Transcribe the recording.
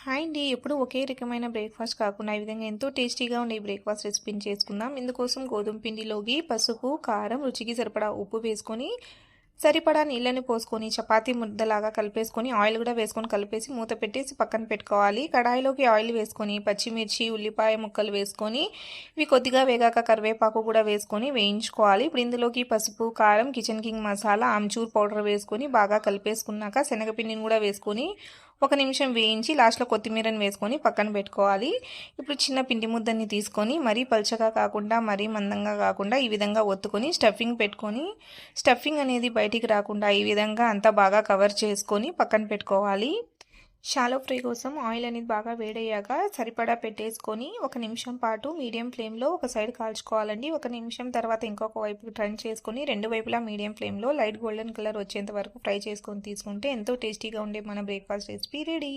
Hi అండి. ఎప్పుడు ఒకే రకమైన బ్రేక్‌ఫాస్ట్ కాకుండా ఈ విధంగా ఎంతో టేస్టీగా ఉండే ఈ బ్రేక్‌ఫాస్ట్ రెసిపీని చేసుకుందాం. ఇందుకోసం గోధుమ పిండిలోకి పసుపు, కారం, రుచికి సరిపడా ఉప్పు వేసుకొని, సరిపడా నీళ్ళని పోసుకొని, చపాతీ ముద్దలాగా కలిపేసుకొని, ఆయిల్ కూడా వేసుకొని కలిపేసి మూత పెట్టేసి పక్కన పెట్టుకోవాలి. కడాయిలోకి ఆయిల్ వేసుకొని, పచ్చిమిర్చి, ఉల్లిపాయ ముక్కలు వేసుకొని, ఇవి కొద్దిగా వేగాక కరివేపాకు కూడా వేసుకొని వేయించుకోవాలి. ఇప్పుడు ఇందులోకి పసుపు, కారం, kitchen king masala, amchur powder వేసుకొని బాగా కలిపేసుకున్నాక శనగపిండిని కూడా వేసుకొని ఒక నిమిషం వేయించి లాస్ట్లో కొత్తిమీరని వేసుకొని పక్కన పెట్టుకోవాలి. ఇప్పుడు చిన్న పిండి ముద్దని తీసుకొని మరీ పల్చగా కాకుండా మరీ మందంగా కాకుండా ఈ విధంగా ఒత్తుకొని స్టఫింగ్ పెట్టుకొని, స్టఫింగ్ అనేది బయటికి రాకుండా ఈ విధంగా అంతా బాగా కవర్ చేసుకొని పక్కన పెట్టుకోవాలి. షాలో ఫ్రై కోసం ఆయిల్ అనేది బాగా వేడయ్యాక సరిపడా పెట్టేసుకొని ఒక నిమిషం పాటు మీడియం ఫ్లేమ్లో ఒక సైడ్ కాల్చుకోవాలండి. ఒక నిమిషం తర్వాత ఇంకొక వైపు టర్న్ చేసుకొని రెండు వైపులా మీడియం ఫ్లేమ్లో లైట్ గోల్డెన్ కలర్ వచ్చేంత వరకు ఫ్రై చేసుకొని తీసుకుంటే ఎంతో టేస్టీగా ఉండే మన బ్రేక్ఫాస్ట్ రెసిపీ రెడీ.